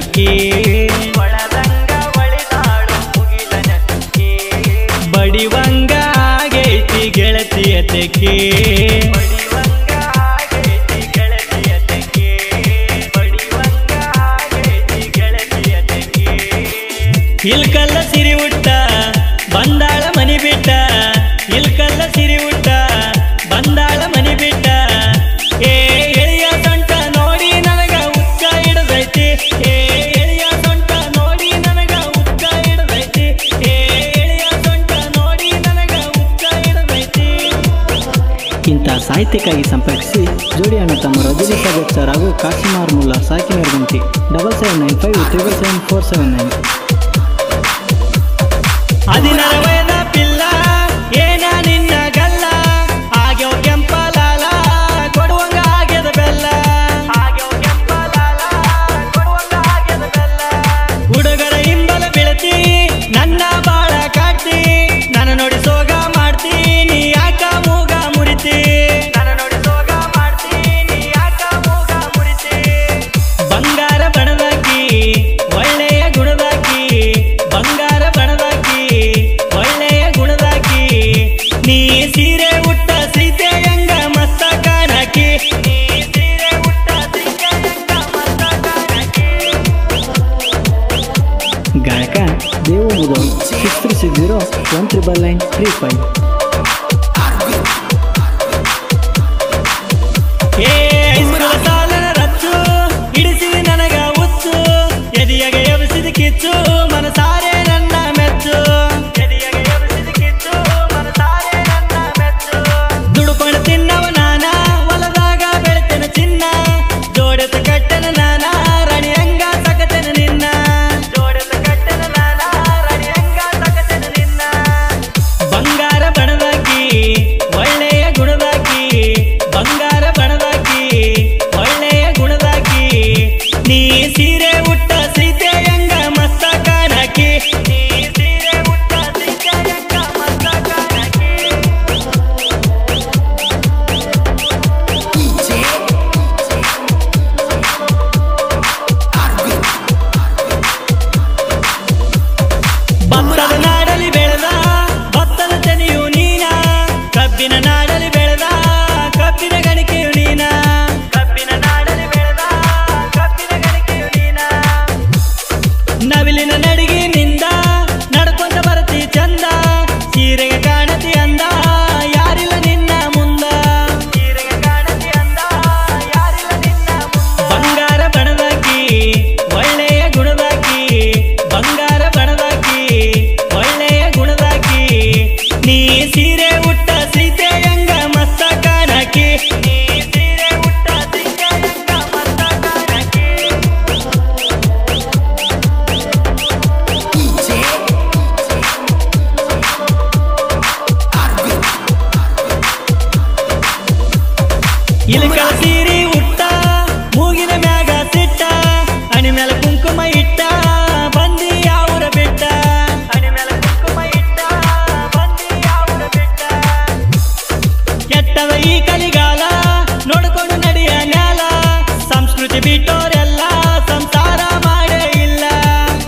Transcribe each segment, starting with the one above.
ಚುಕ್ಕಿ ಒಳದಂಗ ಒಳಿದಾಳು ಮುಗಿಲನ ಚುಕ್ಕಿ ಬಡಿವಂಗ ಆಗೈತಿ ಗೆಳತಿಯ ತೆಕ್ಕಿ ಬಡಿವಂಗ ಆಗೈತಿ ಗೆಳತಿಯ ತೆಕ್ಕಿ ಬಡಿವಂಗ ಆಗೈತಿ ಗೆಳತಿಯ ತೆಕ್ಕಿ ಇಲ್ಕಲ್ಲ ಸಿರಿ ಉಟ್ಟ ಬಂದಾಳ ಮನಿ ಬಿಟ್ಟ ಇಲ್ಕಲ್ಲ ಸಿರಿ ಉಟ್ಟ ಬಂದಾಳ ಮನಿ ಬಿಟ್ಟ ಏ ಎಳೆಯ ಸೊಂಟ ನೋಡಿ ನನಗ ಉಚ್ಚ ಹಿಡದೈತಿ ಏ ಎಳೆಯ ಸೊಂಟ ನೋಡಿ ನನಗ ಉಚ್ಚ ಹಿಡದೈತಿ ಏ ಎಳೆಯ ಸೊಂಟ ನೋಡಿ ನನಗ ಉಚ್ಚ ಹಿಡದೈತಿ. ಇಂಥ ಸಾಹಿತ್ಯಕ್ಕಾಗಿ ಸಂಪರ್ಕಿಸಿ ಜೋಡಿ ಅಣ್ಣ ತಮ್ಮ ರಜನಿ ಸಾಗರ್ ಸರ್ ಹಾಗೂ ಕಾಶಿಮಾರ್ ಮುಲ್ಲಾ ಸಾಕಿನರ್ ಗಂಟಿ 7795 ಹದಿನಾರ ವಯದ ಪಿಲ್ಲ ಏನ ನಿನ್ನ ಗಲ್ಲ ಆಗ್ಯೋ ಕೆಂಪಲಾಲ ಕೊಡುವಂಗ ಆಗ್ಯದ ಬೆಲ್ಲ ಆಗ್ಯೋ ಕೆಂಪಲಾಲ ಕೊಡುವಂಗ ಆಗ್ಯದ ಬೆಲ್ಲ ಹುಡುಗರ ಹಿಂಬಲ ಬೀಳತಿ ನನ್ನ ಬಾಳ ಕಾಡ್ತಿ ನನ್ನ ನೋಡಿ ಸೋಗ ಮಾಡ್ತಿ ನೀ ಯಾಕ ಮೂಗ ಮುರಿತಿ ನನ್ನ ನೋಡಿ ಸೋಗ ಮಾಡ್ತೀನಿ ಯಾಕ ಮೂಗ ಮುರಿತಿ ಬಂಗಾರ ಬಣದಾಕಿ ಒಳ್ಳೆಯ ಗುಣದಾಕಿ ಬಂಗಾರ ಬಣದಾಕಿ ಒಳ್ಳೆಯ ಗುಣದಾಕಿ ನೀ ಸೀರೆ ಉಟ್ಟ ಸೀತೆಯಂಗ ಮಸ್ತ ಕಾಣಕಿ ನೀ ಸೀರೆ ಉಟ್ಟ ಸಿಂಗಂಗ ಮಸ್ತ ಕಾಣಕಿ ಗಾಯಕ ದೇವು ಮುದೋಳ್ 6360 ಏ ಹೈಸ್ಕೂಲ ಸಾಲನ ರಚ್ಚು ಹಿಡಿಸಿದ ನನಗ ಹುಚ್ಚು ಎದಿಯಗೆ ಎಬ್ಸಿದ ಕಿಚ್ಚು ಮನಸಾರೆ ನನ್ನ ಮೆಚ್ಚು ಎದೆಯಗೆ ಎಬ್ಸಿದ ಕಿಚ್ಚು ಮನಸಾರೆ ನನ್ನ ಮೆಚ್ಚು ದುಡುಕೊಂಡು ತಿನ್ನವ ನಾನ ಹೊಲದಾಗ ಬೆಳೆತನ ಚಿನ್ನ ಜೋಡೆತ ಕಟ್ಟನ ನಾನ ರಾಣಿಯಂಗ ಸಕತನ ನಿನ್ನ ಜೋಡದ ಕಟ್ಟನ ನಾನ ರಣಿಯಂಗ ಸಕತನ ನಿನ್ನ ಬಂಗಾರ ಬಣದಾಕಿ ಒಳ್ಳೆಯ ಗುಣದಾಕಿ ಬಂಗಾರ ಬಣದಾಕಿ ಒಳ್ಳೆಯ ಗುಣದಾಕಿ ನೀ ಸೀರೆ ಉಟ್ಟ ಸೀತೆಯಂಗ ಮಸ್ತ ಕಾಣಕಿ ನೀ ಸೀರೆ ಉಟ್ಟ ಸಿಂಗಂಗ ಮಸ್ತ ಕಾಣಕಿ ಭತ್ತದ ನಾಡಲಿ ಬೆಳೆದ ಭತ್ತದ ತೆನೆಯು ನೀನ ಕಬ್ಬಿನ ನಾಡಲಿ ಬೆಳೆದ ಕಬ್ಬಿನ ಗಣಿಕೆಯು ನೀನ ಕಬ್ಬಿನ ನಾಡಲಿ ಬೆಳೆದ ಕಬ್ಬಿನ ಗಣಿಕೆಯು ನೀನ ನವಿಲಿನ ನಡಿಗೆನಿಂದ ನಡ್ಕೊಂತ ಬರತಿ ಚಂದ ಸೀರೆಗೆ ಕಾಣತಿ ಅಂದ ಯಾರಿಲ್ಲ ನಿನ್ನ ಮುಂದ ಸೀರೆಗೆ ಕಾಣತಿ ಅಂದ ಯಾರಿಲ್ಲ ನಿನ್ನ ಮುಂದ ಬಂಗಾರ ಬಣದಾಕಿ ಒಳ್ಳೆಯ ಗುಣದಾಕಿ ಬಂಗಾರ ಬಣದಾಕಿ ಒಳ್ಳೆಯ ಗುಣದಾಕಿ ನೀ ಸೀರೆ ಉಟ್ಟ ಸೀತೆಯಂಗ ಮಸ್ತ ಕಾಣಕಿ ನೀ ಸೀರೆ ಉಟ್ಟ ಸಿಂಗಂಗ ಮಸ್ತ ಕಾಣಕಿ ಇಲಕಳ ಸೀರಿ ಉಟ್ಟ ಮೂಗಿನ ಮ್ಯಾಗ ಸಿಟ್ಟ ಅಣಿ ಮೇಲೆ ಕುಂಕುಮ ಇಟ್ಟ ಬಂದಿ ಯಾವೂರ ಬಿಟ್ಟ ಹಣೆ ಮೇಲೆ ಕುಂಕುಮ ಇಟ್ಟ ಬಂದಿ ಯಾವೂರ ಬಿಟ್ಟ ಕೆಟ್ಟದ ಈ ಕಲಿಗಾಲ ನೋಡ್ಕೊಂಡು ನಡೆಯ ನ್ಯಾಲ ಸಂಸ್ಕೃತಿ ಬಿಟ್ಟೋರೆಲ್ಲ ಸಂಸಾರ ಮಾಡೇ ಇಲ್ಲ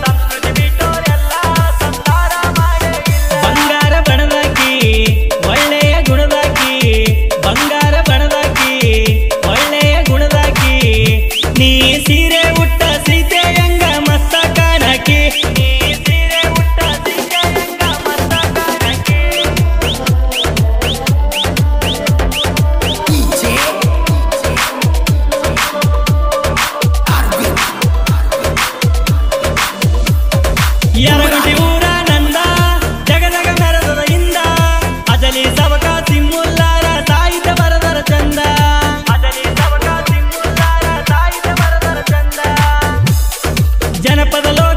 ಸಂಸ್ಕೃತಿ ಬಿಟ್ಟೋರೆಲ್ಲ ಸಂಸಾರ ಮಾಡೇ ಇಲ್ಲ ಬಂಗಾರ ಬಣದಾಕಿ ಒಳ್ಳೆಯ ಗುಣದಾಕಿ ಬಂಗಾರ ಬಣದಾಕಿ ಒಳ್ಳೆಯ ಗುಣದಾಕಿ ನೀ ಸೀರೆ ಉಟ್ಟ ಸೀತೆಯಂಗ ಮಸ್ತ ಕಾಣಕಿ ನೀ ಸೀರೆ ಉಟ್ಟ ಸಿಂಗಂಗ ಮಸ್ತ ಕಾಣಕಿ ಯರಗುಂಟಿ ಊರ ನಂದ ಜಗದಗ ಮೆರದದ ಇಂದ ಅಜಲಿ ಸವಕ ಸಿಮ್ಮುಲ್ಲಾರ ಸಾಹಿತ್ಯ ಬರದರ ಚಂದ ಅದಲಿ ಸವಕ ಸಿಂಗುಲ್ಲಾರ ಸಾಹಿತ್ಯ ಬರದರ ಚಂದ ಜನಪದ ಲೋಕ